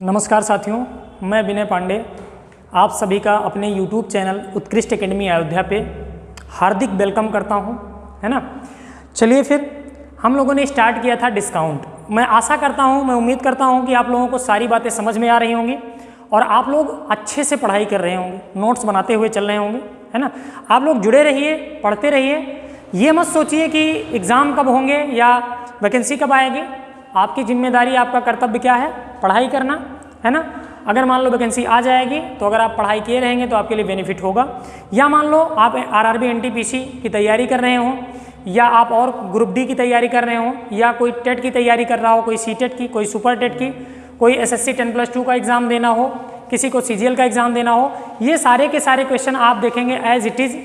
नमस्कार साथियों, मैं विनय पांडे आप सभी का अपने YouTube चैनल उत्कृष्ट एकेडमी अयोध्या पे हार्दिक वेलकम करता हूं, है ना। चलिए फिर हम लोगों ने स्टार्ट किया था डिस्काउंट। मैं आशा करता हूं, मैं उम्मीद करता हूं कि आप लोगों को सारी बातें समझ में आ रही होंगी और आप लोग अच्छे से पढ़ाई कर रहे होंगे, नोट्स बनाते हुए चल रहे होंगे, है ना। आप लोग जुड़े रहिए, पढ़ते रहिए। ये मत सोचिए कि एग्ज़ाम कब होंगे या वैकेंसी कब आएगी। आपकी जिम्मेदारी, आपका कर्तव्य क्या है? पढ़ाई करना, है ना। अगर मान लो वैकेंसी आ जाएगी तो अगर आप पढ़ाई किए रहेंगे तो आपके लिए बेनिफिट होगा। या मान लो आप आरआरबी एनटीपीसी की तैयारी कर रहे हो, या आप और ग्रुप डी की तैयारी कर रहे हो, या कोई टेट की तैयारी कर रहा हो, कोई सीटेट की, कोई सुपर टेट की, कोई एसएससी 10+2 का एग्ज़ाम देना हो, किसी को सीजीएल का एग्ज़ाम देना हो, ये सारे के सारे क्वेश्चन आप देखेंगे एज इट इज़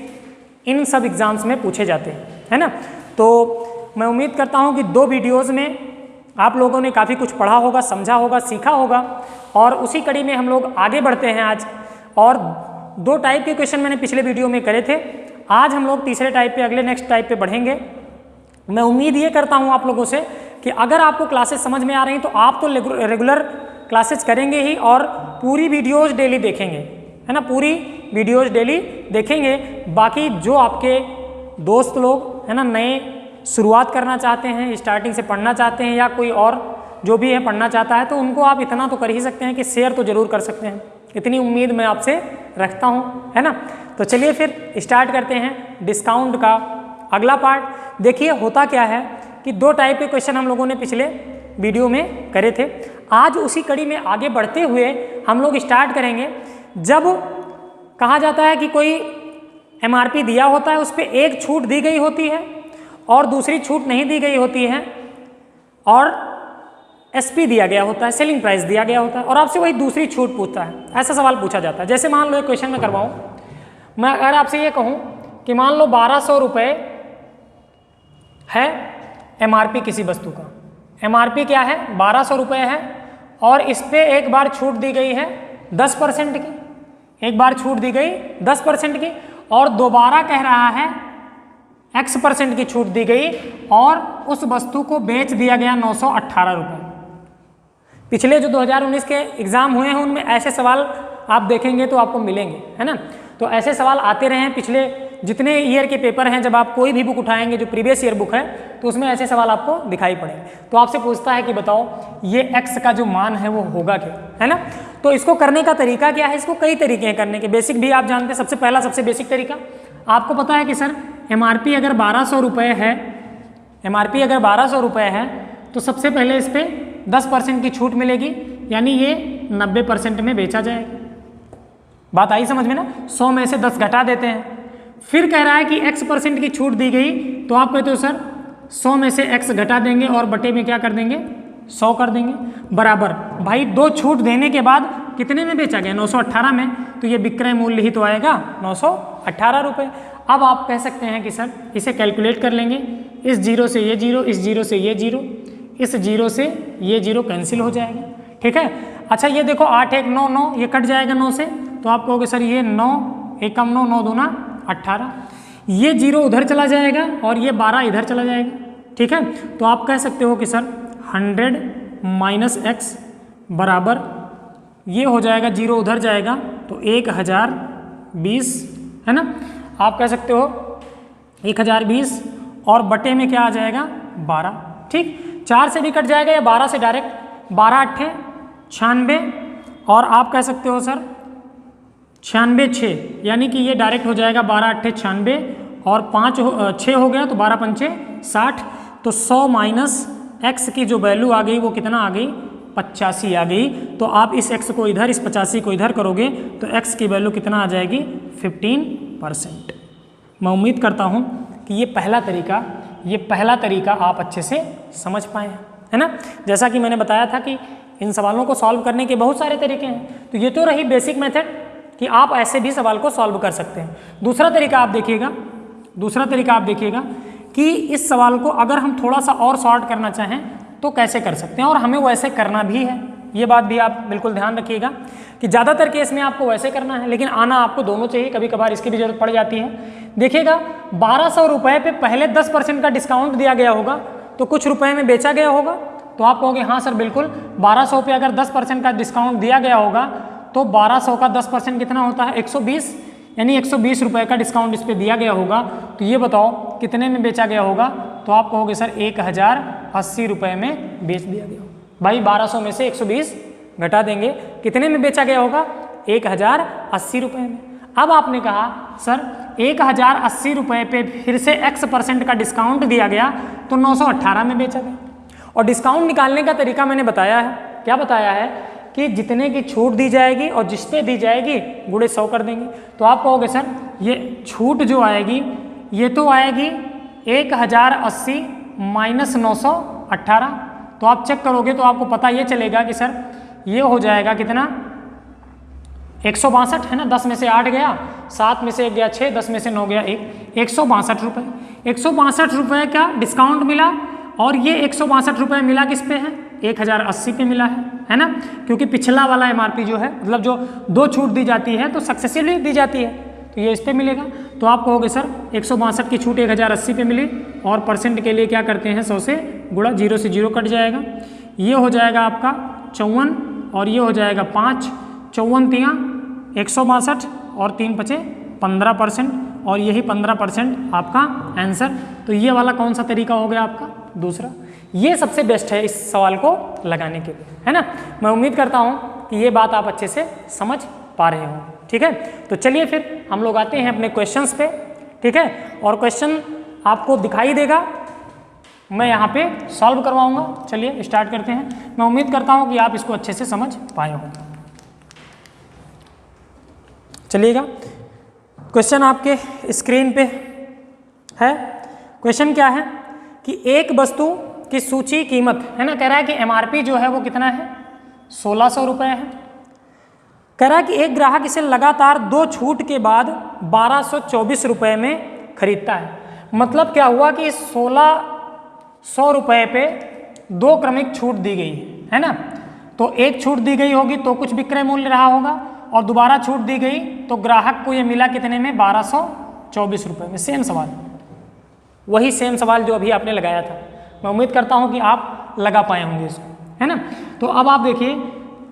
इन सब एग्ज़ाम्स में पूछे जाते हैं, है ना। तो मैं उम्मीद करता हूँ कि 2 वीडियोज़ में आप लोगों ने काफ़ी कुछ पढ़ा होगा, समझा होगा, सीखा होगा और उसी कड़ी में हम लोग आगे बढ़ते हैं आज। और 2 टाइप के क्वेश्चन मैंने पिछले वीडियो में करे थे। आज हम लोग तीसरे टाइप पे, अगले नेक्स्ट टाइप पे बढ़ेंगे। मैं उम्मीद ये करता हूँ आप लोगों से कि अगर आपको क्लासेस समझ में आ रही हैं तो आप तो रेगुलर क्लासेस करेंगे ही और पूरी वीडियोज़ डेली देखेंगे, है ना। पूरी वीडियोज़ डेली देखेंगे। बाकी जो आपके दोस्त लोग, है ना, नए शुरुआत करना चाहते हैं, स्टार्टिंग से पढ़ना चाहते हैं, या कोई और जो भी है पढ़ना चाहता है, तो उनको आप इतना तो कर ही सकते हैं कि शेयर तो ज़रूर कर सकते हैं। इतनी उम्मीद मैं आपसे रखता हूँ, है ना। तो चलिए फिर स्टार्ट करते हैं डिस्काउंट का अगला पार्ट। देखिए होता क्या है कि 2 टाइप के क्वेश्चन हम लोगों ने पिछले वीडियो में करे थे। आज उसी कड़ी में आगे बढ़ते हुए हम लोग स्टार्ट करेंगे। जब कहा जाता है कि कोई एमआरपी दिया होता है, उस पर एक छूट दी गई होती है और दूसरी छूट नहीं दी गई होती है, और एसपी दिया गया होता है, सेलिंग प्राइस दिया गया होता है, और आपसे वही दूसरी छूट पूछता है। ऐसा सवाल पूछा जाता है। जैसे मान लो एक क्वेश्चन में करवाऊँ, मैं अगर आपसे ये कहूँ कि मान लो 1200 रुपये है एमआरपी किसी वस्तु का। एमआरपी क्या है? 1200 रुपये है और इस पर एक बार छूट दी गई है 10% की। एक बार छूट दी गई 10% की और दोबारा कह रहा है X% की छूट दी गई और उस वस्तु को बेच दिया गया 918 रुपये। पिछले जो 2019 के एग्ज़ाम हुए हैं उनमें ऐसे सवाल आप देखेंगे तो आपको मिलेंगे, है ना। तो ऐसे सवाल आते रहे हैं। पिछले जितने ईयर के पेपर हैं, जब आप कोई भी बुक उठाएंगे जो प्रीवियस ईयर बुक है, तो उसमें ऐसे सवाल आपको दिखाई पड़ेंगे। तो आपसे पूछता है कि बताओ ये X का जो मान है वो होगा क्या, है ना। तो इसको करने का तरीका क्या है? इसको कई तरीके हैं करने के। बेसिक भी आप जानते हैं। सबसे पहला, सबसे बेसिक तरीका आपको पता है कि सर एमआरपी अगर 1200 रुपये है, एमआरपी अगर 1200 रुपये है तो सबसे पहले इस पर 10% की छूट मिलेगी, यानी ये 90% में बेचा जाएगा। बात आई समझ में ना। 100 में से 10 घटा देते हैं। फिर कह रहा है कि X% की छूट दी गई, तो आप कहते हो सर 100 में से X घटा देंगे और बटे में क्या कर देंगे? 100 कर देंगे। बराबर भाई 2 छूट देने के बाद कितने में बेचा गया? 918 में। तो ये विक्रय मूल्य ही तो आएगा 918 रुपये। अब आप कह सकते हैं कि सर इसे कैलकुलेट कर लेंगे। इस 0 से ये 0, इस 0 से ये 0, इस 0 से ये 0 कैंसिल हो जाएगा, ठीक है। अच्छा ये देखो 8 1 9 9, ये कट जाएगा 9 से, तो आप कहोगे सर ये 9 एकम 9 9 दूना 18, ये 0 उधर चला जाएगा और ये 12 इधर चला जाएगा, ठीक है। तो आप कह सकते हो कि सर 100 - X बराबर ये हो जाएगा, 0 उधर जाएगा तो 1020, है ना। आप कह सकते हो 1020 और बटे में क्या आ जाएगा? 12, ठीक। 4 से भी कट जाएगा या 12 से डायरेक्ट? 12 8 96 और आप कह सकते हो सर 96 6, यानी कि ये डायरेक्ट हो जाएगा 12 8 96 और 6 हो गया तो 12 5 60। तो 100 - X की जो वैल्यू आ गई वो कितना आ गई? 85 आ गई। तो आप इस X को इधर, इस 85 को इधर करोगे तो X की वैल्यू कितना आ जाएगी? 15%। मैं उम्मीद करता हूँ कि ये पहला तरीका आप अच्छे से समझ पाए हैं, है ना। जैसा कि मैंने बताया था कि इन सवालों को सॉल्व करने के बहुत सारे तरीके हैं। तो ये तो रही बेसिक मेथड कि आप ऐसे भी सवाल को सॉल्व कर सकते हैं। दूसरा तरीका आप देखिएगा कि इस सवाल को अगर हम थोड़ा सा और शॉर्ट करना चाहें तो कैसे कर सकते हैं, और हमें वैसे करना भी है। ये बात भी आप बिल्कुल ध्यान रखिएगा कि ज़्यादातर केस में आपको वैसे करना है, लेकिन आना आपको दोनों चाहिए। कभी कभार इसकी भी जरूरत पड़ जाती है। देखिएगा 1200 रुपये पे पहले 10% का डिस्काउंट दिया गया होगा, तो कुछ रुपए में बेचा गया होगा तो आप कहोगे हाँ सर बिल्कुल, 1200 पे अगर 10% का डिस्काउंट दिया गया होगा तो 1200 का 10% कितना होता है 120, यानी 120 रुपये का डिस्काउंट इस पर दिया गया होगा। तो ये बताओ कितने में बेचा गया होगा, तो आप कहोगे सर 1080 रुपये में बेच दिया गया। भाई 1200 में से 120 घटा देंगे, कितने में बेचा गया होगा 1080 रुपये में। अब आपने कहा सर 1080 रुपये पे फिर से X% का डिस्काउंट दिया गया तो 918 में बेचा गया। और डिस्काउंट निकालने का तरीका मैंने बताया है, क्या बताया है कि जितने की छूट दी जाएगी और जिस पे दी जाएगी गुणे 100 कर देंगे। तो आप कहोगे सर ये छूट जो आएगी ये तो आएगी 1080 माइनस 918। तो आप चेक करोगे तो आपको पता ये चलेगा कि सर ये हो जाएगा कितना 162 है ना, 10 में से 8 गया, 7 में से 1 गया 6, 10 में से 9 गया 1, 162 रुपये। 162 रुपये का डिस्काउंट मिला और ये 162 रुपये मिला किस पे है 1080 पे मिला है ना, क्योंकि पिछला वाला MRP जो है मतलब जो 2 छूट दी जाती है तो सक्सेसिवली दी जाती है तो ये इस पे मिलेगा। तो आप कहोगे सर 162 की छूट 1080 पे मिली और परसेंट के लिए क्या करते हैं 100 से गुणा, 0 से 0 कट जाएगा, ये हो जाएगा आपका 54 और ये हो जाएगा 5, 54 तियाँ 162 और 3 बचे 15% और यही 15% आपका आंसर। तो ये वाला कौन सा तरीका हो गया आपका दूसरा, ये सबसे बेस्ट है इस सवाल को लगाने के लिए, है ना। मैं उम्मीद करता हूँ कि ये बात आप अच्छे से समझ पा रहे हो, ठीक है। तो चलिए फिर हम लोग आते हैं अपने क्वेश्चंस पे, ठीक है। और क्वेश्चन आपको दिखाई देगा, मैं यहाँ पे सॉल्व करवाऊँगा। चलिए स्टार्ट करते हैं। मैं उम्मीद करता हूँ कि आप इसको अच्छे से समझ पाए हो। चलिएगा, क्वेश्चन आपके स्क्रीन पे है। क्वेश्चन क्या है कि एक वस्तु की सूची कीमत है ना, कह रहा है कि MRP जो है वो कितना है 1600 रुपये है। कह रहा है कि एक ग्राहक इसे लगातार 2 छूट के बाद 1224 रुपये में खरीदता है। मतलब क्या हुआ कि 1600 रुपये पे 2 क्रमिक छूट दी गई है ना, तो एक छूट दी गई होगी तो कुछ विक्रय मूल्य रहा होगा और दोबारा छूट दी गई तो ग्राहक को ये मिला कितने में 1224 रुपये में। सेम सवाल, वही सेम सवाल जो अभी आपने लगाया था। मैं उम्मीद करता हूँ कि आप लगा पाए होंगे इसको, है ना। तो अब आप देखिए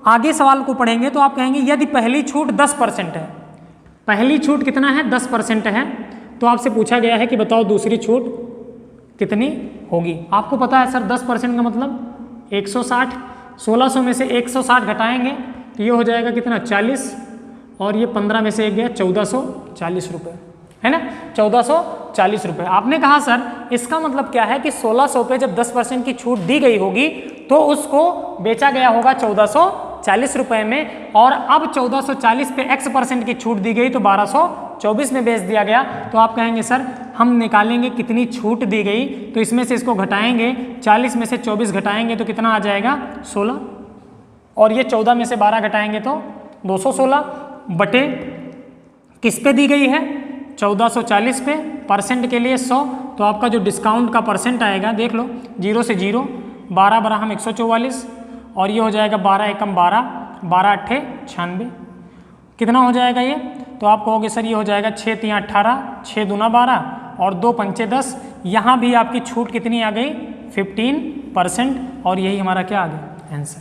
आगे सवाल को पढ़ेंगे तो आप कहेंगे यदि पहली छूट 10% है, पहली छूट कितना है 10% है, तो आपसे पूछा गया है कि बताओ दूसरी छूट कितनी होगी। आपको पता है सर 10% का मतलब 160, 1600 में से 160 घटाएंगे तो ये हो जाएगा कितना 40 और ये 15 में से एक गया 1440 रुपये, है ना, 1440 रुपये। आपने कहा सर इसका मतलब क्या है कि 1600 पे जब 10% की छूट दी गई होगी तो उसको बेचा गया होगा 1440 रुपये में, और अब 1440 पे X% की छूट दी गई तो 1224 में बेच दिया गया। तो आप कहेंगे सर हम निकालेंगे कितनी छूट दी गई, तो इसमें से इसको घटाएंगे, 40 में से 24 घटाएंगे तो कितना आ जाएगा 16, और ये 14 में से 12 घटाएंगे तो 216 बटे किस पे दी गई है 1440 पे, परसेंट के लिए 100। तो आपका जो डिस्काउंट का परसेंट आएगा देख लो, 0 से 0, 12 बराहम 144 और ये हो जाएगा 12 एकम 12, 12 अट्ठे 96, कितना हो जाएगा ये, तो आप कहोगे सर ये हो जाएगा 6 तियाँ 18, 6 दूना 12 और 2 पंचे 10। यहाँ भी आपकी छूट कितनी आ गई 15%, और यही हमारा क्या आ गया आंसर।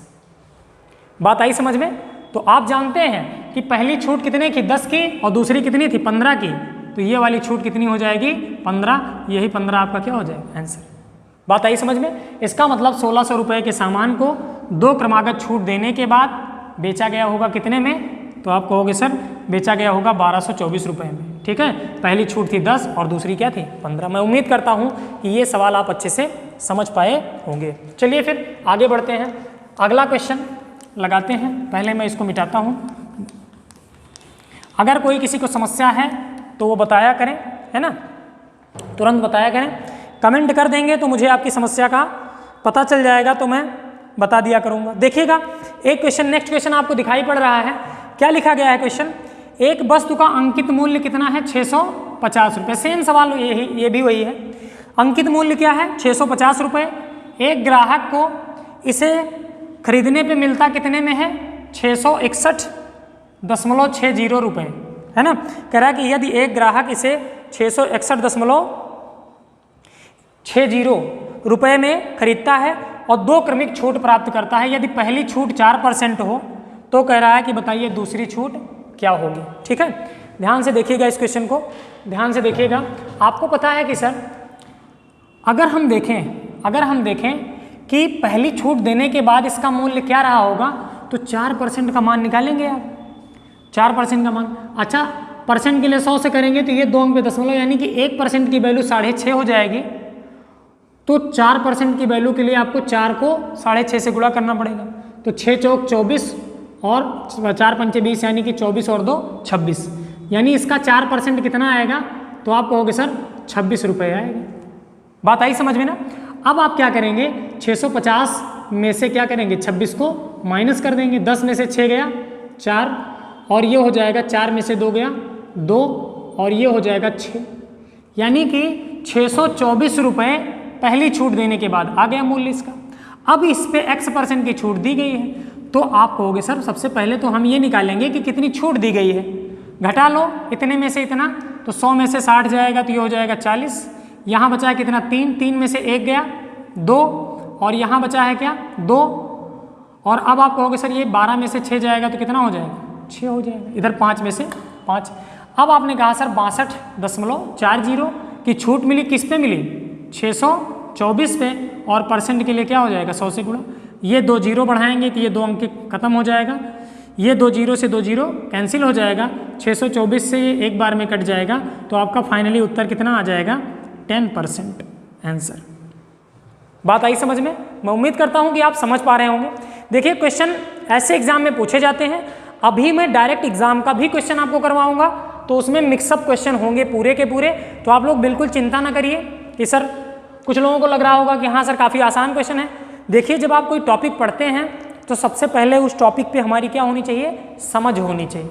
बात आई समझ में। तो आप जानते हैं कि पहली छूट कितने की 10 की और दूसरी कितनी थी 15 की, तो ये वाली छूट कितनी हो जाएगी 15, यही 15 आपका क्या हो जाएगा आंसर। बात आई समझ में। इसका मतलब 1600 रुपये के सामान को 2 क्रमागत छूट देने के बाद बेचा गया होगा कितने में, तो आप कहोगे सर बेचा गया होगा 1224 रुपये में, ठीक है। पहली छूट थी 10 और दूसरी क्या थी 15। मैं उम्मीद करता हूँ कि ये सवाल आप अच्छे से समझ पाए होंगे। चलिए फिर आगे बढ़ते हैं, अगला क्वेश्चन लगाते हैं। पहले मैं इसको मिटाता हूँ। अगर कोई किसी को समस्या है तो वो बताया करें, है ना, तुरंत बताया करें। कमेंट कर देंगे तो मुझे आपकी समस्या का पता चल जाएगा तो मैं बता दिया करूँगा। देखिएगा एक क्वेश्चन, नेक्स्ट क्वेश्चन आपको दिखाई पड़ रहा है, क्या लिखा गया है क्वेश्चन, एक वस्तु का अंकित मूल्य कितना है 650 रुपये। सेम सवाल ये भी वही है, अंकित मूल्य क्या है 650 रुपये। एक ग्राहक को इसे खरीदने पे मिलता कितने में है 661.60 रुपये, है ना। कह रहा है कि यदि एक ग्राहक इसे 661.60 रुपये में खरीदता है और 2 क्रमिक छूट प्राप्त करता है। यदि पहली छूट 4% हो तो कह रहा है कि बताइए दूसरी छूट क्या होगी। ठीक है, ध्यान से देखिएगा इस क्वेश्चन को, ध्यान से देखिएगा। आपको पता है कि सर अगर हम देखें कि पहली छूट देने के बाद इसका मूल्य क्या रहा होगा, तो 4% का मान निकालेंगे आप, 4% का मान। अच्छा, परसेंट के लिए 100 से करेंगे तो ये 2 अंक पे दशमलव, यानी कि 1% की वैल्यू 6.5 हो जाएगी। तो 4% की वैल्यू के लिए आपको 4 को 6.5 से गुणा करना पड़ेगा। तो 6 चौक 24 और 4 पंचे 20, यानी कि 24 और 2 26, यानी इसका 4% कितना आएगा, तो आप कहोगे सर 26 रुपये आएगा। बात आई समझ में ना। अब आप क्या करेंगे, 650 में से क्या करेंगे, 26 को माइनस कर देंगे। 10 में से 6 गया 4, और ये हो जाएगा 4 में से 2 गया 2, और ये हो जाएगा 6, यानी कि 624 रुपये पहली छूट देने के बाद आ गया मूल्य इसका। अब इस पे X% की छूट दी गई है, तो आप कहोगे सर सबसे पहले तो हम ये निकालेंगे कि कितनी छूट दी गई है, घटा लो इतने में से इतना, तो 100 में से 60 जाएगा तो ये हो जाएगा 40। यहाँ बचा है कितना, 3 में से 1 गया 2, और यहाँ बचा है क्या 2, और अब आप कहोगे सर ये 12 में से 6 जाएगा तो कितना हो जाएगा, 6 हो जाएगा। इधर 5 में से 5। अब आपने कहा सर 62.40 की छूट मिली, किस पे मिली, 624 पे, और परसेंट के लिए क्या हो जाएगा 100 से गुणा। ये 2 जीरो बढ़ाएंगे तो ये 2 अंक खत्म हो जाएगा, ये 2 जीरो से 2 जीरो कैंसिल हो जाएगा, 624 से ये एक बार में कट जाएगा, तो आपका फाइनली उत्तर कितना आ जाएगा, 10% आंसर। बात आई समझ में। मैं उम्मीद करता हूं कि आप समझ पा रहे होंगे। देखिए क्वेश्चन ऐसे एग्जाम में पूछे जाते हैं। अभी मैं डायरेक्ट एग्जाम का भी क्वेश्चन आपको करवाऊंगा, तो उसमें मिक्सअप क्वेश्चन होंगे पूरे के पूरे, तो आप लोग बिल्कुल चिंता ना करिए कि सर, कुछ लोगों को लग रहा होगा कि हाँ सर काफ़ी आसान क्वेश्चन है। देखिए जब आप कोई टॉपिक पढ़ते हैं तो सबसे पहले उस टॉपिक पे हमारी क्या होनी चाहिए, समझ होनी चाहिए।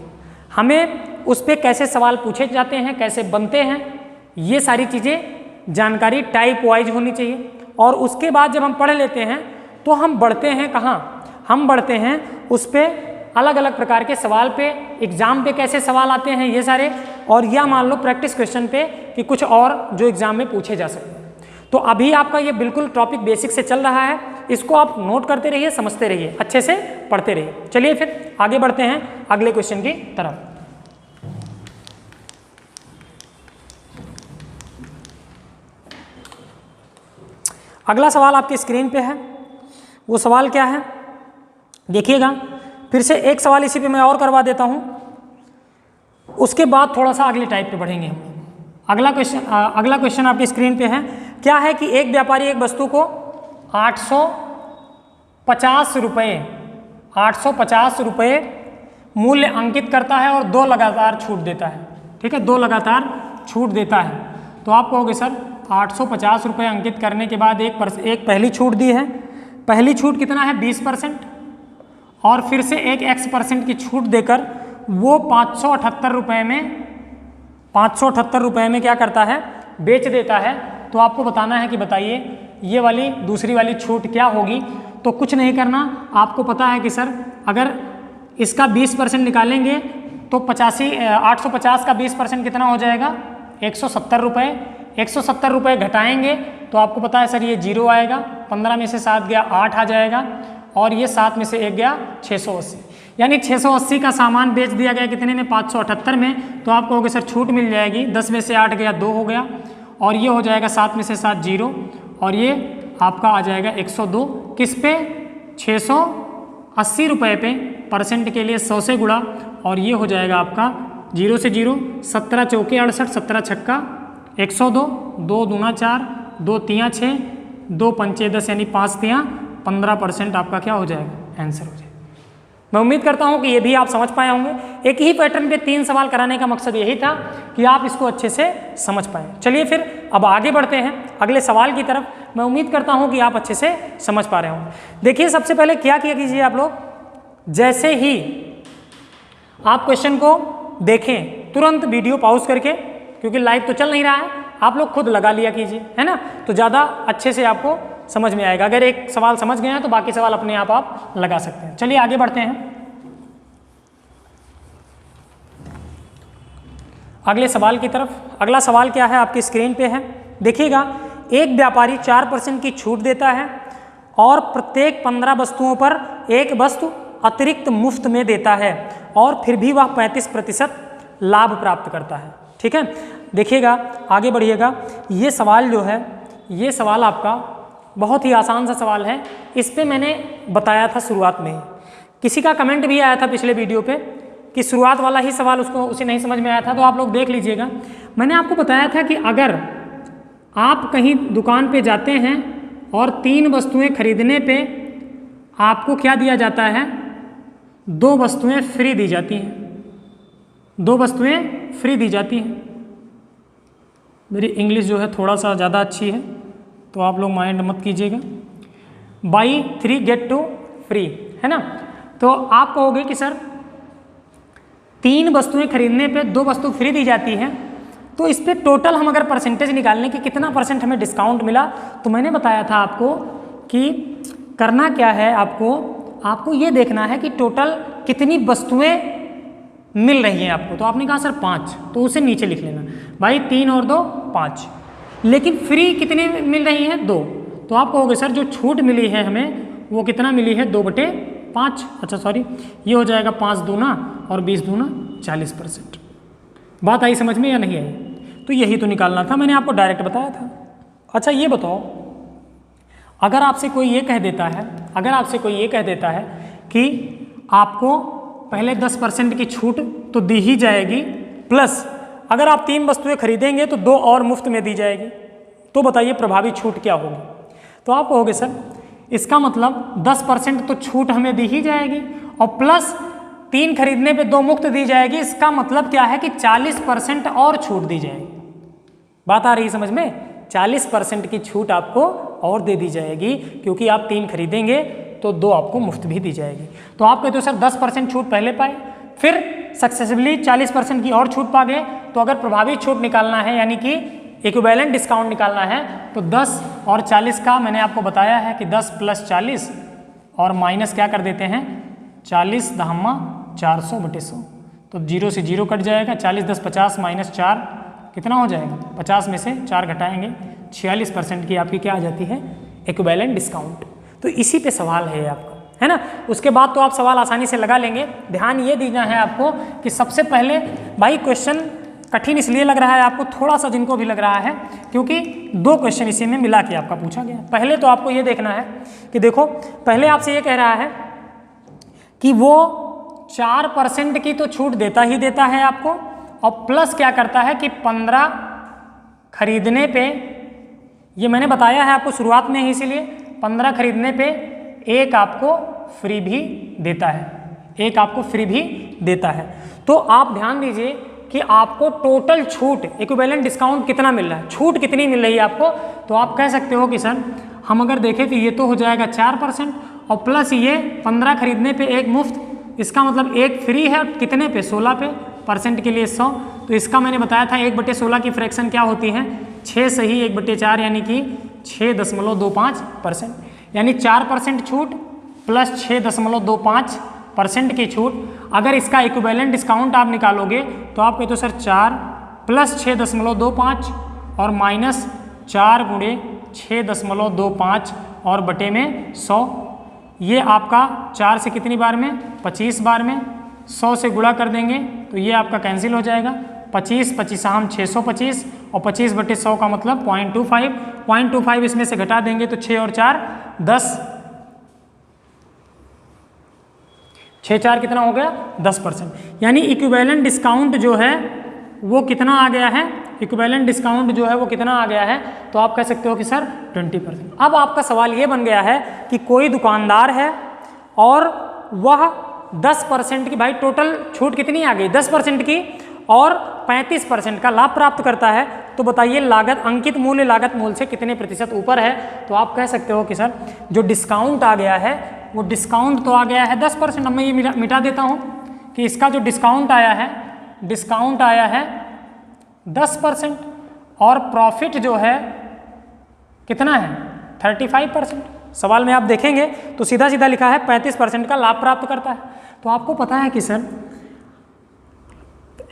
हमें उस पर कैसे सवाल पूछे जाते हैं, कैसे बनते हैं, ये सारी चीज़ें जानकारी टाइप वाइज होनी चाहिए। और उसके बाद जब हम पढ़ लेते हैं तो हम बढ़ते हैं कहाँ, हम बढ़ते हैं उस पर अलग अलग प्रकार के सवाल पे, एग्जाम पे कैसे सवाल आते हैं ये सारे, और या मान लो प्रैक्टिस क्वेश्चन पे कि कुछ और जो एग्जाम में पूछे जा सकते हैं। तो अभी आपका ये बिल्कुल टॉपिक बेसिक से चल रहा है, इसको आप नोट करते रहिए, समझते रहिए, अच्छे से पढ़ते रहिए। चलिए फिर आगे बढ़ते हैं अगले क्वेश्चन की तरफ। अगला सवाल आपकी स्क्रीन पे है। वो सवाल क्या है देखिएगा, फिर से एक सवाल इसी पे मैं और करवा देता हूँ, उसके बाद थोड़ा सा अगले टाइप पे बढ़ेंगे हम। अगला क्वेश्चन आपकी स्क्रीन पे है। क्या है कि एक व्यापारी एक वस्तु को 850 रुपये मूल्य अंकित करता है और 2 लगातार छूट देता है। ठीक है, 2 लगातार छूट देता है। तो आप कहोगे सर 850 रुपये अंकित करने के बाद एक पहली छूट दी है, पहली छूट कितना है 20%, और फिर से एक X% की छूट देकर वो 578 रुपये में क्या करता है, बेच देता है। तो आपको बताना है कि बताइए ये वाली दूसरी वाली छूट क्या होगी। तो कुछ नहीं करना, आपको पता है कि सर अगर इसका 20% निकालेंगे तो 850 का 20% कितना हो जाएगा, 170 रुपये। 170 रुपये घटाएंगे तो आपको पता है सर ये 0 आएगा, 15 में से 7 गया 8 आ जाएगा, और ये 7 में से 1 गया 680, यानी 680 का सामान बेच दिया गया कितने में, 578 में। तो आप कहोगे सर छूट मिल जाएगी, 10 में से 8 गया 2 हो गया, और ये हो जाएगा 7 में से 7 0, और ये आपका आ जाएगा 102। किस पे, 680 रुपये पे, परसेंट के लिए 100 से गुणा, और ये हो जाएगा आपका 0 से 0, 17 चौके 68, 17 छक्का 102, 2 दूना 4, 2 तियाँ 6, 2 पंचे 10, यानी 5 तियाँ 15% आपका क्या हो जाएगा, आंसर हो जाएगा। मैं उम्मीद करता हूं कि ये भी आप समझ पाए होंगे। एक ही पैटर्न पे 3 सवाल कराने का मकसद यही था कि आप इसको अच्छे से समझ पाए। चलिए फिर अब आगे बढ़ते हैं अगले सवाल की तरफ। मैं उम्मीद करता हूं कि आप अच्छे से समझ पा रहे होंगे। देखिए सबसे पहले क्या किया कीजिए आप लोग, जैसे ही आप क्वेश्चन को देखें तुरंत वीडियो पॉज करके, क्योंकि लाइव तो चल नहीं रहा है, आप लोग खुद लगा लिया कीजिए, है ना, तो ज़्यादा अच्छे से आपको समझ में आएगा। अगर एक सवाल समझ गए हैं तो बाकी सवाल अपने आप लगा सकते हैं। चलिए आगे बढ़ते हैं अगले सवाल की तरफ। अगला सवाल क्या है आपकी स्क्रीन पे है, देखिएगा। एक व्यापारी 4% की छूट देता है और प्रत्येक 15 वस्तुओं पर एक वस्तु अतिरिक्त मुफ्त में देता है और फिर भी वह 35% लाभ प्राप्त करता है। ठीक है, देखिएगा आगे बढ़िएगा। ये सवाल जो है, ये सवाल आपका बहुत ही आसान सा सवाल है। इस पे मैंने बताया था शुरुआत में ही, किसी का कमेंट भी आया था पिछले वीडियो पे कि शुरुआत वाला ही सवाल उसे नहीं समझ में आया था, तो आप लोग देख लीजिएगा। मैंने आपको बताया था कि अगर आप कहीं दुकान पे जाते हैं और 3 वस्तुएं खरीदने पे आपको क्या दिया जाता है, 2 वस्तुएं फ्री दी जाती हैं। 2 वस्तुएं फ्री दी जाती हैं। मेरी इंग्लिश जो है थोड़ा सा ज़्यादा अच्छी है, तो आप लोग माइंड मत कीजिएगा। बाई 3 गेट 2 फ्री, है ना। तो आप कहोगे कि सर 3 वस्तुएं खरीदने पे 2 वस्तु फ्री दी जाती है, तो इस पे टोटल हम अगर परसेंटेज निकालने की कितना % हमें डिस्काउंट मिला, तो मैंने बताया था आपको कि करना क्या है, आपको ये देखना है कि टोटल कितनी वस्तुएं मिल रही हैं आपको। तो आपने कहा सर 5, तो उसे नीचे लिख लेना भाई, 3 और 2 5। लेकिन फ्री कितनी मिल रही हैं, 2। तो आप कहोगे सर जो छूट मिली है हमें वो कितना मिली है, 2/5। अच्छा सॉरी, ये हो जाएगा 5 दूना और 20 दूना 40%। बात आई समझ में या नहीं आई? तो यही तो निकालना था, मैंने आपको डायरेक्ट बताया था। अच्छा ये बताओ, अगर आपसे कोई ये कह देता है कि आपको पहले 10% की छूट तो दी ही जाएगी, प्लस अगर आप 3 वस्तुएं खरीदेंगे तो 2 और मुफ्त में दी जाएगी, तो बताइए प्रभावी छूट क्या होगी? तो आप कहोगे सर इसका मतलब 10% तो छूट हमें दी ही जाएगी और प्लस 3 खरीदने पे 2 मुफ्त दी जाएगी। इसका मतलब क्या है कि 40% और छूट दी जाएगी। बात आ रही है समझ में? 40% की छूट आपको और दे दी जाएगी, क्योंकि आप 3 खरीदेंगे तो 2 आपको मुफ्त भी दी जाएगी। तो आप कहते हो सर 10% छूट पहले पाए, फिर सक्सेसफुली 40% की और छूट पा गए। तो अगर प्रभावी छूट निकालना है, यानी कि इक्विवेलेंट डिस्काउंट निकालना है, तो 10 और 40 का मैंने आपको बताया है कि 10 + 40 और माइनस क्या कर देते हैं, 40 दहम्मा 400/100। तो 0 से 0 कट जाएगा। 40 10 50 - 4 कितना हो जाएगा, 50 में से 4 घटाएंगे, 46% की आपकी क्या आ जाती है, इक्विवेलेंट डिस्काउंट। तो इसी पे सवाल है आपका, है ना। उसके बाद तो आप सवाल आसानी से लगा लेंगे। ध्यान ये देना है आपको कि सबसे पहले भाई क्वेश्चन कठिन इसलिए लग रहा है आपको, थोड़ा सा जिनको भी लग रहा है, क्योंकि 2 क्वेश्चन इसी में मिला के आपका पूछा गया। पहले तो आपको ये देखना है कि देखो, पहले आपसे ये कह रहा है कि वो 4% की तो छूट देता ही देता है आपको, और प्लस क्या करता है कि 15 खरीदने पे, ये मैंने बताया है आपको शुरुआत में ही, इसीलिए 15 खरीदने पे एक आपको फ्री भी देता है। तो आप ध्यान दीजिए कि आपको टोटल छूट, इक्विवेलेंट डिस्काउंट कितना मिल रहा है, छूट कितनी मिल रही है आपको। तो आप कह सकते हो कि सर हम अगर देखें तो ये तो हो जाएगा 4% और प्लस ये 15 खरीदने पे एक मुफ्त, इसका मतलब एक फ्री है कितने पे, 16 पे, % के लिए 100। तो इसका मैंने बताया था 1/16 की फ्रैक्शन क्या होती है, 6 सही 1/4, यानी कि 6.25%। यानी 4% छूट प्लस 6.25% की छूट। अगर इसका इक्विवेलेंट डिस्काउंट आप निकालोगे तो आप कहते हो सर 4 + 6.25 और -4 × 6.25 और बटे में 100। ये आपका 4 से कितनी बार में, 25 बार में, 100 से गुणा कर देंगे तो ये आपका कैंसिल हो जाएगा। 25 25 625 और 25/100 का मतलब 0.25 इसमें से घटा देंगे तो 6 और 4 10, 6 4 कितना हो गया, 10%। यानी इक्विवेलेंट डिस्काउंट जो है वो कितना आ गया है, इक्विवेलेंट डिस्काउंट जो है वो कितना आ गया है, तो आप कह सकते हो कि सर 20%। अब आपका सवाल ये बन गया है कि कोई दुकानदार है और वह 10% की, भाई टोटल छूट कितनी आ गई, 10% की, और 35% का लाभ प्राप्त करता है। तो बताइए लागत, अंकित मूल्य लागत मूल्य से कितने % ऊपर है। तो आप कह सकते हो कि सर जो डिस्काउंट आ गया है वो डिस्काउंट तो आ गया है 10%। अब मैं ये मिटा देता हूँ कि इसका जो डिस्काउंट आया है 10% और प्रॉफिट जो है कितना है, 35%। सवाल में आप देखेंगे तो सीधा सीधा लिखा है 35% का लाभ प्राप्त करता है। तो आपको पता है कि सर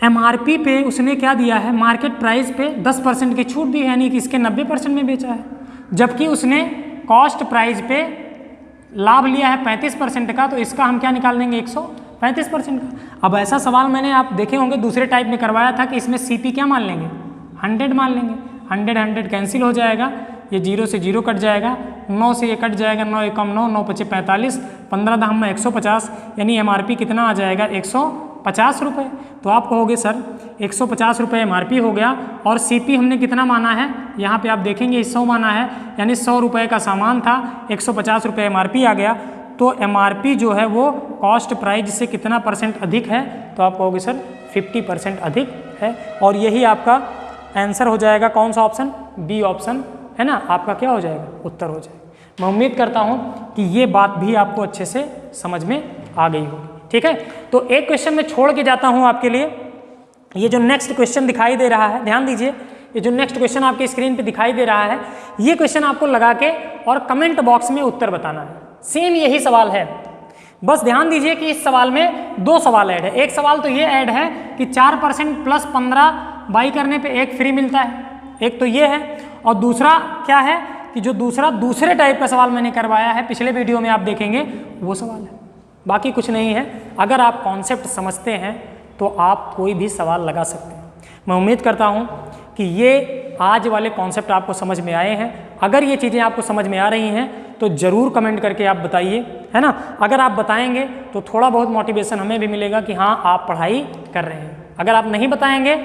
MRP पे उसने क्या दिया है, मार्केट प्राइस पे 10% की छूट दी है, यानी कि इसके 90% में बेचा है, जबकि उसने कॉस्ट प्राइस पे लाभ लिया है 35% का, तो इसका हम क्या निकाल देंगे 135% का। अब ऐसा सवाल मैंने आप देखे होंगे दूसरे टाइप में करवाया था कि इसमें CP क्या मान लेंगे 100 मान लेंगे, 100 कैंसिल हो जाएगा, ये 0 से 0 कट जाएगा, 9 से ये कट जाएगा, 9 एकम 9, 9 पचे 45, 15 दहम में 150, यानी MRP कितना आ जाएगा 150 रुपये। तो आप कहोगे सर 150 रुपये MRP हो गया और CP हमने कितना माना है, यहाँ पे आप देखेंगे 100 माना है, यानी 100 रुपये का सामान था, 150 रुपये MRP आ गया। तो MRP जो है वो कॉस्ट प्राइस से कितना % अधिक है, तो आप कहोगे सर 50% अधिक है। और यही आपका आंसर हो जाएगा, कौन सा ऑप्शन, बी ऑप्शन है ना, आपका क्या हो जाएगा, उत्तर हो जाएगा। मैं उम्मीद करता हूँ कि ये बात भी आपको अच्छे से समझ में आ गई होगी। ठीक है, तो एक क्वेश्चन मैं छोड़ के जाता हूँ आपके लिए। ये जो नेक्स्ट क्वेश्चन दिखाई दे रहा है, ध्यान दीजिए, ये जो नेक्स्ट क्वेश्चन आपके स्क्रीन पे दिखाई दे रहा है, ये क्वेश्चन आपको लगा के और कमेंट बॉक्स में उत्तर बताना है। सेम यही सवाल है, बस ध्यान दीजिए कि इस सवाल में 2 सवाल ऐड है। एक सवाल तो ये ऐड है कि 4% प्लस 15 बाई करने पे 1 फ्री मिलता है, एक तो ये है, और दूसरा क्या है कि जो दूसरे टाइप का सवाल मैंने करवाया है पिछले वीडियो में, आप देखेंगे वो सवाल है, बाकी कुछ नहीं है। अगर आप कॉन्सेप्ट समझते हैं तो आप कोई भी सवाल लगा सकते हैं। मैं उम्मीद करता हूँ कि ये आज वाले कॉन्सेप्ट आपको समझ में आए हैं। अगर ये चीज़ें आपको समझ में आ रही हैं तो ज़रूर कमेंट करके आप बताइए, है ना। अगर आप बताएंगे तो थोड़ा बहुत मोटिवेशन हमें भी मिलेगा कि हाँ आप पढ़ाई कर रहे हैं। अगर आप नहीं बताएंगे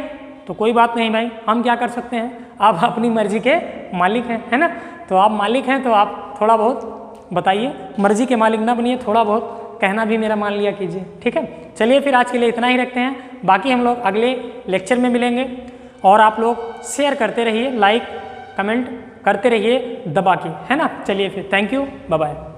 तो कोई बात नहीं भाई, हम क्या कर सकते हैं, आप अपनी मर्जी के मालिक हैं, है ना। तो आप मालिक हैं तो आप थोड़ा बहुत बताइए, मर्जी के मालिक ना बनिए, थोड़ा बहुत कहना भी मेरा मान लिया कीजिए। ठीक है, चलिए फिर आज के लिए इतना ही रखते हैं, बाकी हम लोग अगले लेक्चर में मिलेंगे। और आप लोग शेयर करते रहिए, लाइक कमेंट करते रहिए दबा के, है ना। चलिए फिर, थैंक यू, बाय बाय।